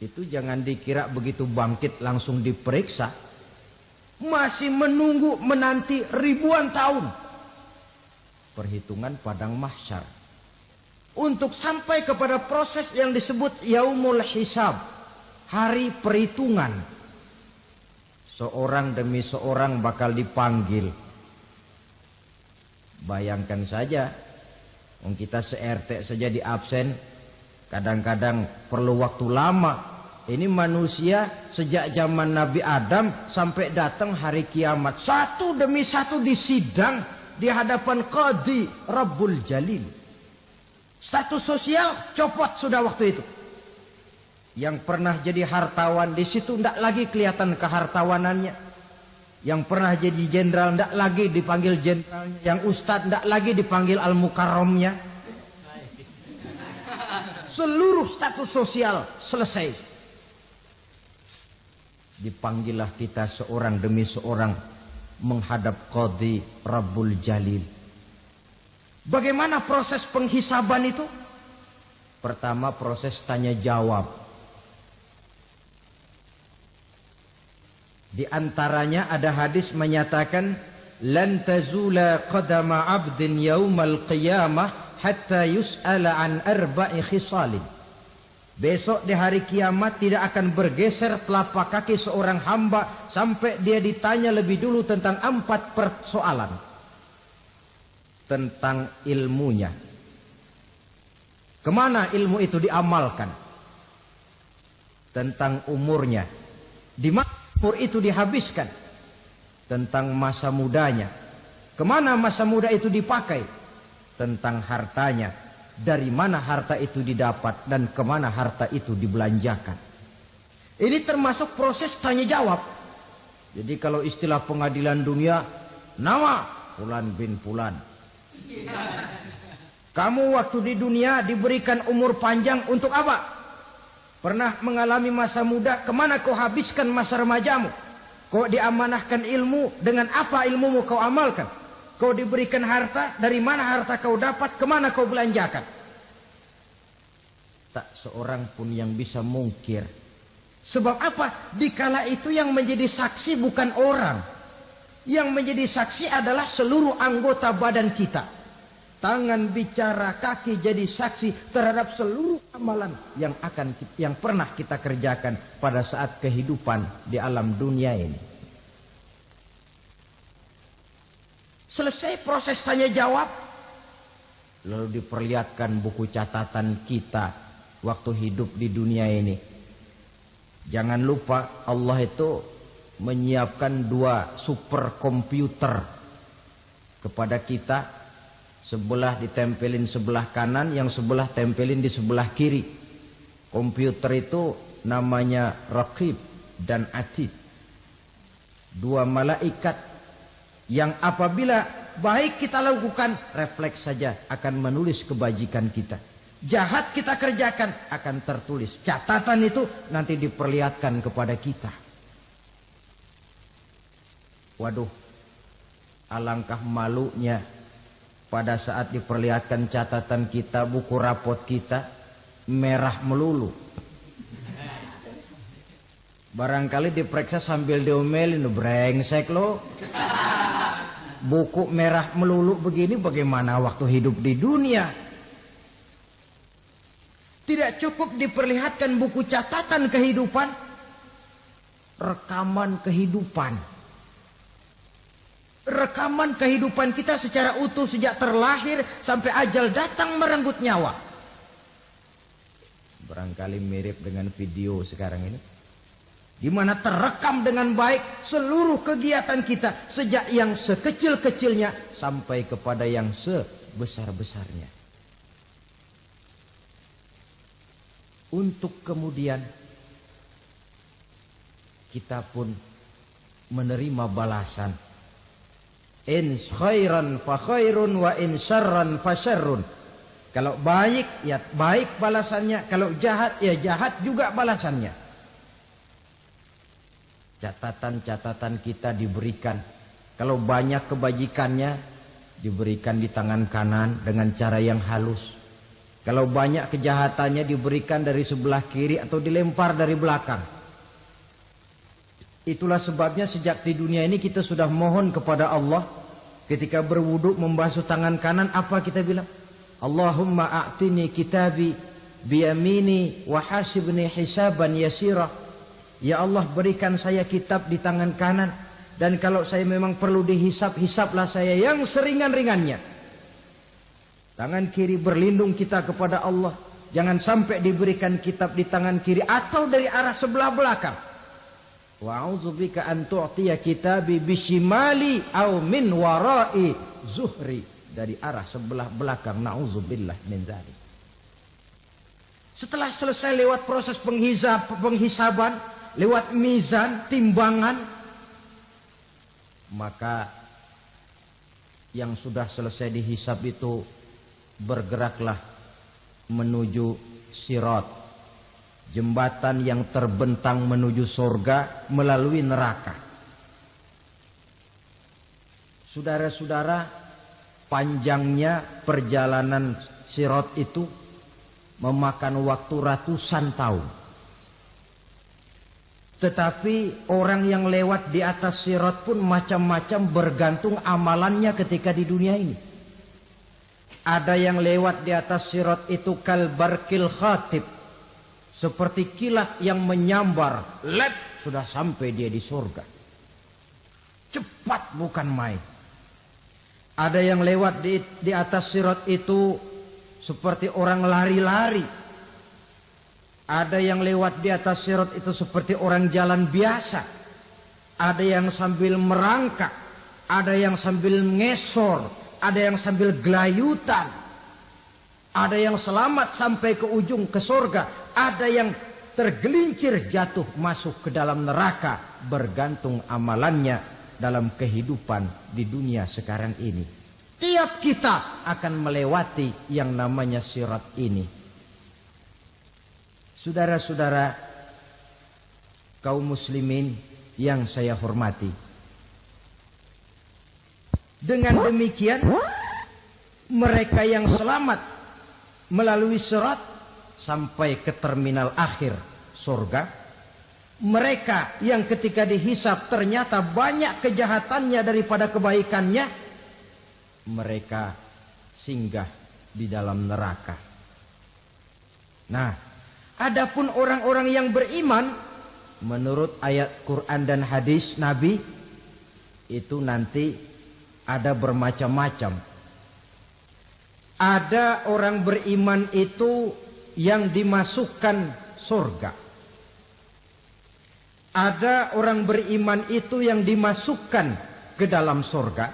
itu jangan dikira begitu bangkit langsung diperiksa. Masih menunggu menanti ribuan tahun. Perhitungan padang mahsyar. Untuk sampai kepada proses yang disebut yaumul hisab. Hari perhitungan. Seorang demi seorang bakal dipanggil. Bayangkan saja, kita se-RT saja di absen, kadang-kadang perlu waktu lama. Ini manusia sejak zaman Nabi Adam sampai datang hari kiamat, satu demi satu disidang di hadapan Qadhi Rabbul Jalil. Status sosial copot sudah waktu itu. Yang pernah jadi hartawan di situ tidak lagi kelihatan kehartawanannya. Yang pernah jadi jenderal tidak lagi dipanggil jenderalnya. Yang ustadz tidak lagi dipanggil al-mukarramnya. Seluruh status sosial selesai. Dipanggillah kita seorang demi seorang menghadap Qadhi Rabbul Jalil. Bagaimana proses penghisaban itu? Pertama, proses tanya jawab. Di antaranya ada hadis menyatakan, lan tazula qadama 'abdin yaumal qiyamah hatta yus'ala an arba'i khisalin. Besok di hari kiamat tidak akan bergeser telapak kaki seorang hamba sampai dia ditanya lebih dulu tentang 4 persoalan. Tentang ilmunya. Kemana ilmu itu diamalkan? Tentang umurnya. Di mana umur itu dihabiskan? Tentang masa mudanya. Kemana masa muda itu dipakai? Tentang hartanya. Dari mana harta itu didapat dan kemana harta itu dibelanjakan. Ini termasuk proses tanya jawab. Jadi kalau istilah pengadilan dunia, nama Fulan bin Fulan. Kamu waktu di dunia diberikan umur panjang untuk apa? Pernah mengalami masa muda, kemana kau habiskan masa remajamu? Kau diamanahkan ilmu, dengan apa ilmumu kau amalkan? Kau diberikan harta, dari mana harta kau dapat, kemana kau belanjakan? Tak seorang pun yang bisa mungkir Sebab apa? Dikala itu yang menjadi saksi bukan orang. Yang menjadi saksi adalah seluruh anggota badan kita. Tangan bicara, kaki jadi saksi terhadap seluruh amalan yang pernah kita kerjakan pada saat kehidupan di alam dunia ini. Selesai proses tanya jawab, lalu diperlihatkan buku catatan kita waktu hidup di dunia ini. Jangan lupa Allah itu menyiapkan 2 superkomputer kepada kita. Sebelah ditempelin sebelah kanan, yang sebelah tempelin di sebelah kiri. Komputer itu namanya Raqib dan Atid. 2 malaikat yang apabila baik kita lakukan, refleks saja akan menulis kebajikan kita. Jahat kita kerjakan akan tertulis. Catatan itu nanti diperlihatkan kepada kita. Waduh, alangkah malunya pada saat diperlihatkan catatan kita, buku rapot kita merah melulu. Barangkali diperiksa sambil diomelin, brengsek lo. Buku merah melulu begini bagaimana waktu hidup di dunia? Tidak cukup diperlihatkan buku catatan kehidupan, rekaman kehidupan. Rekaman kehidupan kita secara utuh sejak terlahir sampai ajal datang merenggut nyawa. Barangkali mirip dengan video sekarang ini, di mana terekam dengan baik seluruh kegiatan kita sejak yang sekecil-kecilnya sampai kepada yang sebesar-besarnya. Untuk kemudian kita pun menerima balasan. In khairan fa khairun wa in syarran fa syarrun. Kalau baik ya baik balasannya, kalau jahat ya jahat juga balasannya. Catatan-catatan kita diberikan. Kalau banyak kebajikannya diberikan di tangan kanan dengan cara yang halus. Kalau banyak kejahatannya diberikan dari sebelah kiri atau dilempar dari belakang. Itulah sebabnya sejak di dunia ini kita sudah mohon kepada Allah. Ketika berwudu membasuh tangan kanan, apa kita bilang? Allahumma a'tini kitabi biyamini wa hasibni hisaban yasira. Ya Allah, berikan saya kitab di tangan kanan, dan kalau saya memang perlu dihisap, hisaplah saya yang seringan-ringannya. Tangan kiri berlindung kita kepada Allah. Jangan sampai diberikan kitab di tangan kiri atau dari arah sebelah belakang. Wa a'udzubika an tu'tiya kitabi bishimali aw min wara'i zuhri, dari arah sebelah belakang. Na'udzubillah min dzalik. Setelah selesai lewat proses penghisaban, lewat mizan, timbangan, maka yang sudah selesai dihisab itu bergeraklah menuju sirat, jembatan yang terbentang menuju surga melalui neraka. Saudara-saudara, panjangnya perjalanan sirat itu memakan waktu ratusan tahun. Tetapi orang yang lewat di atas sirat pun macam-macam, bergantung amalannya ketika di dunia ini. Ada yang lewat di atas sirat itu kal barkil khatib, seperti kilat yang menyambar, lep, sudah sampai dia di surga. Cepat bukan main. Ada yang lewat di atas sirat itu seperti orang lari-lari. Ada yang lewat di atas sirat itu seperti orang jalan biasa. Ada yang sambil merangkak, ada yang sambil ngesor, ada yang sambil gelayutan. Ada yang selamat sampai ke ujung ke surga, ada yang tergelincir jatuh masuk ke dalam neraka, bergantung amalannya dalam kehidupan di dunia sekarang ini. Tiap kita akan melewati yang namanya sirat ini. Saudara-saudara kaum muslimin yang saya hormati, dengan demikian mereka yang selamat melalui sirat sampai ke terminal akhir surga, Mereka yang ketika dihisap ternyata banyak kejahatannya daripada kebaikannya, mereka singgah di dalam neraka. Nah, adapun orang-orang yang beriman, menurut ayat Quran dan hadis Nabi, itu nanti ada bermacam-macam. Ada orang beriman itu yang dimasukkan surga. Ada orang beriman itu yang dimasukkan ke dalam surga.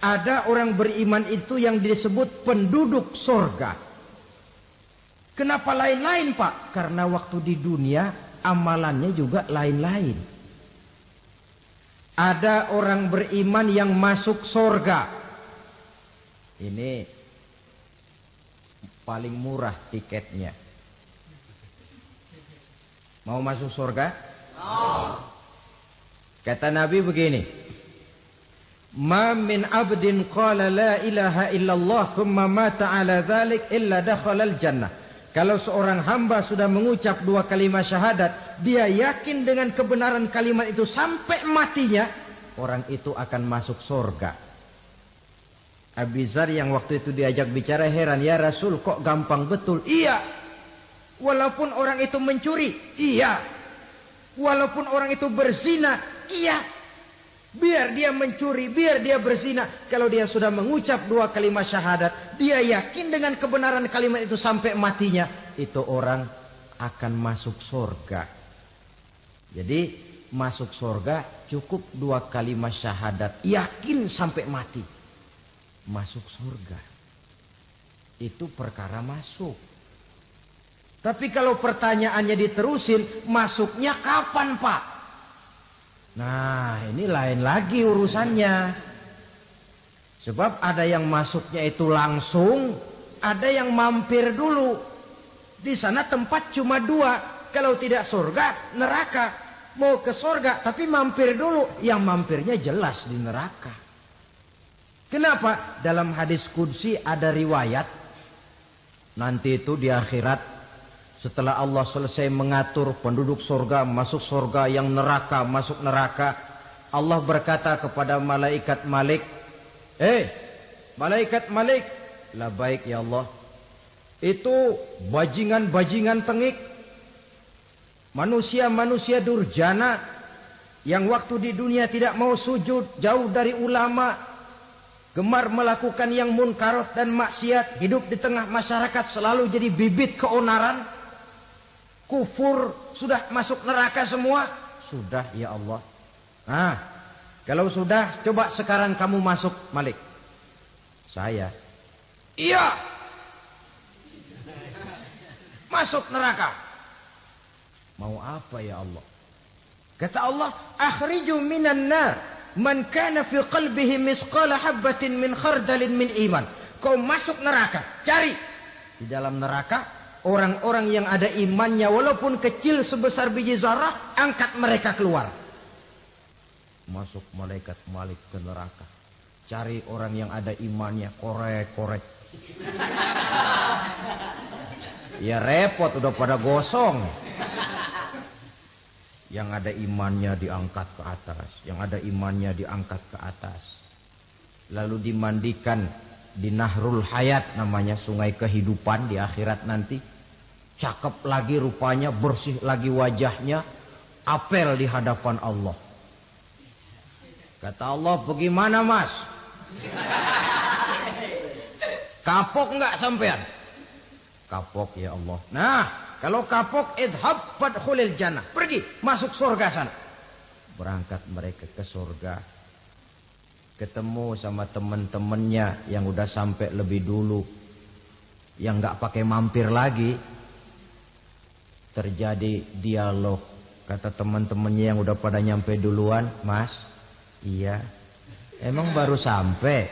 Ada orang beriman itu yang disebut penduduk surga. Kenapa lain-lain, Pak? Karena waktu di dunia amalannya juga lain-lain. Ada orang beriman yang masuk surga. Ini paling murah tiketnya. Mau masuk surga? Kata Nabi begini, ma min abdin qala la ilaha illallah thumma mata ala dhalik illa dakhalal jannah. Kalau seorang hamba sudah mengucap dua kalimat syahadat, dia yakin dengan kebenaran kalimat itu sampai matinya, orang itu akan masuk surga. Abi Dzar yang waktu itu diajak bicara heran, ya Rasul kok gampang betul? Iya. Walaupun orang itu mencuri, iya. Walaupun orang itu berzina, iya. Biar dia mencuri, biar dia berzina, kalau dia sudah mengucap dua kalimat syahadat, dia yakin dengan kebenaran kalimat itu sampai matinya, itu orang akan masuk surga. Jadi masuk surga cukup dua kalimat syahadat, yakin sampai mati, masuk surga. Itu perkara masuk. Tapi kalau pertanyaannya diterusin, masuknya kapan, Pak? Nah, ini lain lagi urusannya. Sebab ada yang masuknya itu langsung, ada yang mampir dulu. Di sana tempat cuma dua. Kalau tidak surga, neraka. Mau ke surga, tapi mampir dulu. Yang mampirnya jelas di neraka. Kenapa? Dalam hadis qudsi ada riwayat. Nanti itu di akhirat, setelah Allah selesai mengatur penduduk surga masuk surga, yang neraka masuk neraka, Allah berkata kepada malaikat Malik, malaikat Malik, labaik ya Allah. Itu bajingan-bajingan tengik, manusia-manusia durjana yang waktu di dunia tidak mau sujud, jauh dari ulama, gemar melakukan yang munkarat dan maksiat, hidup di tengah masyarakat selalu jadi bibit keonaran. Kufur, sudah masuk neraka semua. Sudah ya Allah. Nah, kalau sudah, coba sekarang kamu masuk, Malik. Saya, iya, masuk neraka. Mau apa ya Allah? Kata Allah, akhriju minan nar man kana fi qalbihi misqala habbatin min khardalin min iman. Kau masuk neraka, cari di dalam neraka orang-orang yang ada imannya walaupun kecil sebesar biji zarah, angkat mereka keluar. Masuk malaikat Malik ke neraka, cari orang yang ada imannya, korek-korek. Ya repot, udah pada gosong. Yang ada imannya diangkat ke atas, yang ada imannya diangkat ke atas. Lalu dimandikan di Nahrul Hayat, namanya sungai kehidupan di akhirat nanti. Cakep lagi rupanya, bersih lagi wajahnya, apel di hadapan Allah. Kata Allah, bagaimana Mas? Kapok enggak sampean? Kapok ya Allah. Nah, kalau kapok, idhab fadkhulil jannah. Pergi, masuk surga sana. Berangkat mereka ke surga. Ketemu sama teman-temannya yang udah sampai lebih dulu, yang enggak pakai mampir lagi. Terjadi dialog. Kata teman-temannya yang udah pada nyampe duluan, Mas, iya, emang baru sampai?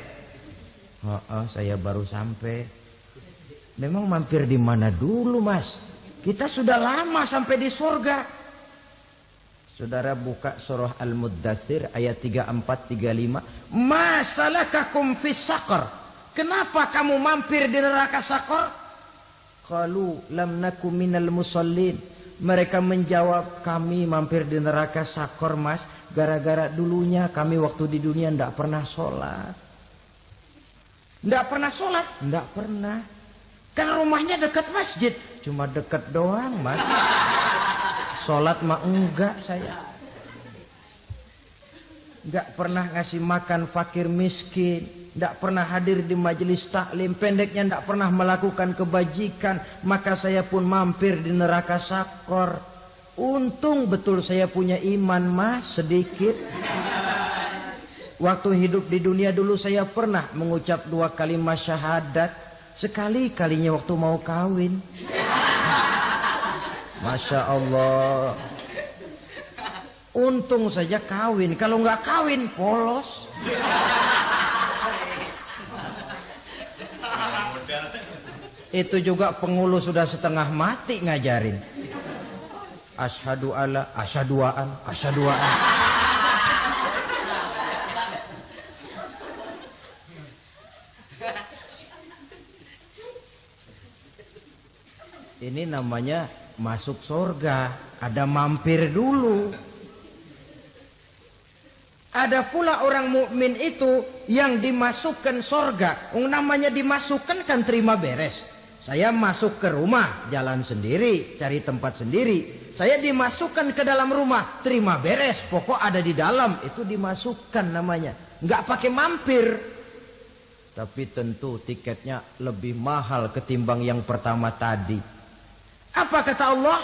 Saya baru sampai. Memang mampir di mana dulu, Mas? Kita sudah lama sampai di surga. Saudara buka surah Al-Muddatsir ayat 34-35. Ma salakakum fis saqar? Kenapa kamu mampir di neraka Saqar? Qalu lam naku minal musallin. Mereka menjawab, kami mampir di neraka Sakor mas, gara-gara dulunya kami waktu di dunia tidak pernah sholat. Tidak pernah sholat? Tidak pernah. Kan rumahnya dekat masjid. Cuma dekat doang mas. Sholat mah enggak saya. Enggak pernah ngasih makan fakir miskin. Tidak pernah hadir di majelis taklim. Pendeknya tidak pernah melakukan kebajikan. Maka saya pun mampir di neraka Sakor. Untung betul saya punya iman mas sedikit. Waktu hidup di dunia dulu saya pernah mengucap 2 kalimat syahadat. Sekali-kalinya waktu mau kawin. Masya Allah. Untung saja kawin. Kalau nggak kawin polos. Itu juga pengulu sudah setengah mati ngajarin. Asyhadu alla, asyaduaan, asyaduaan. Ini namanya masuk surga. Ada mampir dulu. Ada pula orang mukmin itu yang dimasukkan surga. Namanya dimasukkan kan terima beres. Saya masuk ke rumah, jalan sendiri, cari tempat sendiri. Saya dimasukkan ke dalam rumah, terima beres. Pokok ada di dalam, itu dimasukkan namanya. Nggak pakai mampir. Tapi tentu tiketnya lebih mahal ketimbang yang pertama tadi. Apa kata Allah?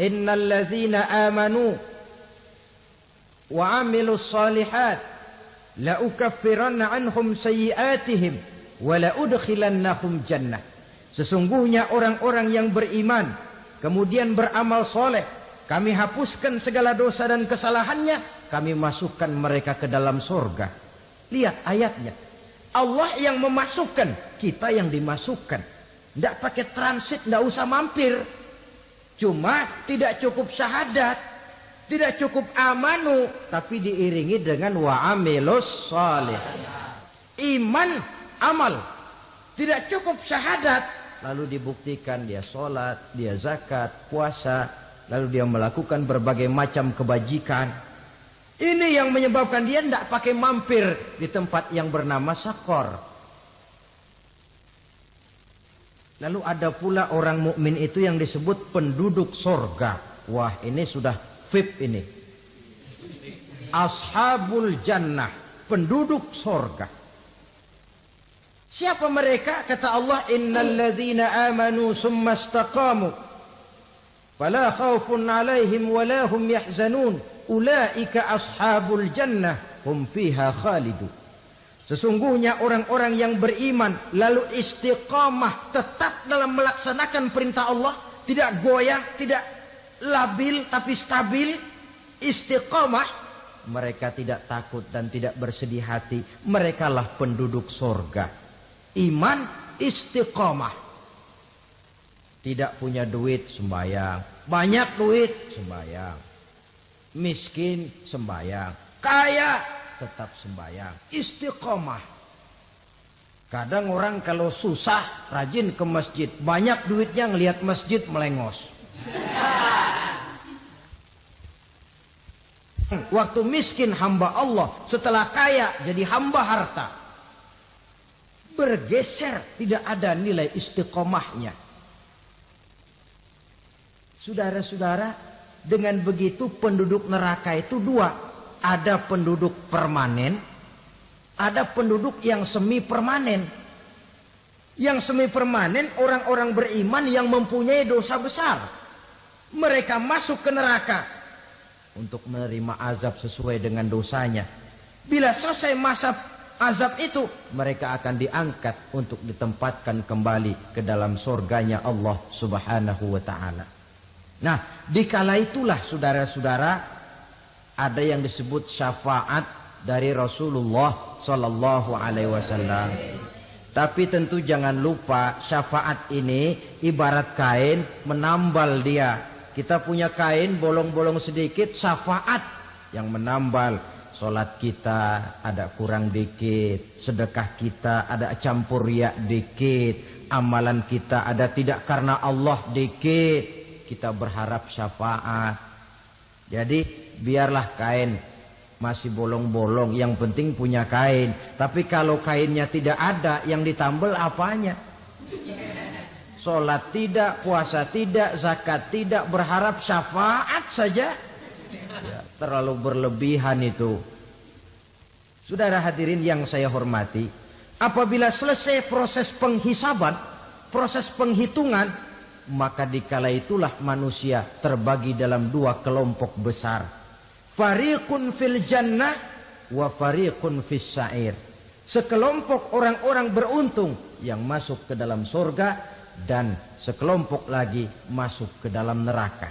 Innal ladzina amanu wa 'amilus shalihat la ukaffiranna 'anhum sayyi'atihim wa la udkhilannahum jannah. Sesungguhnya orang-orang yang beriman kemudian beramal soleh, kami hapuskan segala dosa dan kesalahannya, kami masukkan mereka ke dalam surga. Lihat ayatnya. Allah yang memasukkan, kita yang dimasukkan. Tidak pakai transit, tidak usah mampir. Cuma tidak cukup syahadat, tidak cukup amanu, tapi diiringi dengan wa'amilus salih. Iman, amal. Tidak cukup syahadat, lalu dibuktikan dia sholat, dia zakat, puasa, lalu dia melakukan berbagai macam kebajikan. Ini yang menyebabkan dia tidak pakai mampir di tempat yang bernama Sakor. Lalu ada pula orang mukmin itu yang disebut penduduk sorga. Wah, ini sudah VIP ini. Ashabul jannah, penduduk sorga. Siapa mereka? Kata Allah, innal ladzina amanu summa istaqamu fala khaufun 'alaihim wala hum yahzanun ulaika ashabul jannah hum fiha khalidun. Sesungguhnya orang-orang yang beriman lalu istiqamah, tetap dalam melaksanakan perintah Allah, tidak goyah, tidak labil tapi stabil, istiqamah, mereka tidak takut dan tidak bersedih hati. Merekalah penduduk surga. Iman, istiqamah. Tidak punya duit, sembahyang. Banyak duit, sembahyang. Miskin, sembahyang. Kaya, tetap sembahyang. Istiqamah. Kadang orang kalau susah rajin ke masjid, banyak duitnya ngelihat masjid melengos. Waktu miskin hamba Allah, setelah kaya jadi hamba harta. Bergeser, tidak ada nilai istiqomahnya. Saudara-saudara, dengan begitu penduduk neraka itu dua. Ada penduduk permanen, ada penduduk yang semi permanen. Yang semi permanen orang-orang beriman yang mempunyai dosa besar. Mereka masuk ke neraka untuk menerima azab sesuai dengan dosanya. Bila selesai masa azab itu, mereka akan diangkat untuk ditempatkan kembali ke dalam surganya Allah Subhanahu wa ta'ala. Nah, dikala itulah saudara-saudara, ada yang disebut syafaat dari Rasulullah Sallallahu Alaihi Wasallam. Tapi tentu jangan lupa syafaat ini ibarat kain menambal dia. Kita punya kain bolong-bolong sedikit, syafaat yang menambal. Solat kita ada kurang dikit, sedekah kita ada campur riak dikit, amalan kita ada tidak karena Allah dikit. kita berharap syafaat. Jadi biarlah kain masih bolong-bolong, yang penting punya kain. Tapi kalau kainnya tidak ada, yang ditambal apanya? Sholat tidak, puasa tidak, zakat tidak, berharap syafaat saja. Ya, terlalu berlebihan itu. Saudara hadirin yang saya hormati, apabila selesai proses penghisaban, proses penghitungan, maka dikala itulah manusia terbagi dalam dua kelompok besar. Fariqun fil jannah wa fariqun fis sa'ir. Sekelompok orang-orang beruntung yang masuk ke dalam surga, dan sekelompok lagi masuk ke dalam neraka.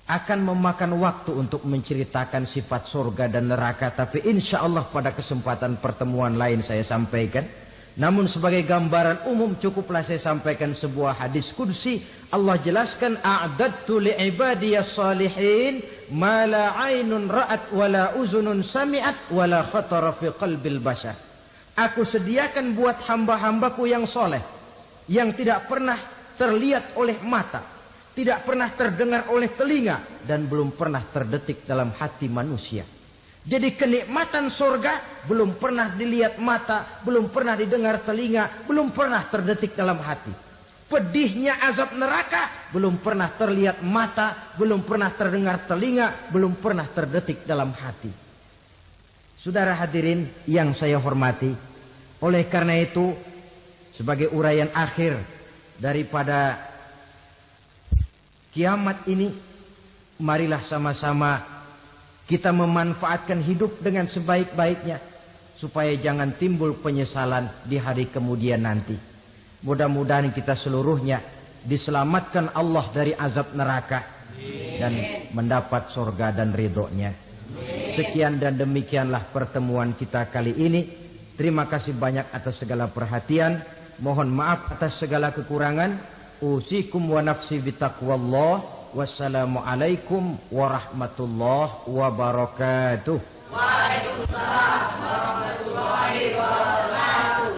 Akan memakan waktu untuk menceritakan sifat surga dan neraka, tapi insya Allah pada kesempatan pertemuan lain saya sampaikan. Namun sebagai gambaran umum cukuplah saya sampaikan sebuah hadis qudsi. Allah jelaskan, a'dadtu li'ibadiyas salihin ma la 'ainun ra'at wa la uzunun sami'at wa la khatara fi qalbil bashar. Aku sediakan buat hamba-hambaku yang soleh, yang tidak pernah terlihat oleh mata, tidak pernah terdengar oleh telinga, dan belum pernah terdetik dalam hati manusia. Jadi kenikmatan surga belum pernah dilihat mata, belum pernah didengar telinga, belum pernah terdetik dalam hati. Pedihnya azab neraka belum pernah terlihat mata, belum pernah terdengar telinga, belum pernah terdetik dalam hati. Saudara hadirin yang saya hormati, oleh karena itu sebagai uraian akhir daripada kiamat ini, marilah sama-sama kita memanfaatkan hidup dengan sebaik-baiknya, supaya jangan timbul penyesalan di hari kemudian nanti. Mudah-mudahan kita seluruhnya diselamatkan Allah dari azab neraka dan mendapat surga dan ridhonya. Sekian dan demikianlah pertemuan kita kali ini. Terima kasih banyak atas segala perhatian. Mohon maaf atas segala kekurangan. Usikum wa nafsi bitaqwallah. Wassalamualaikum warahmatullahi wabarakatuh. Waalaikumsalam.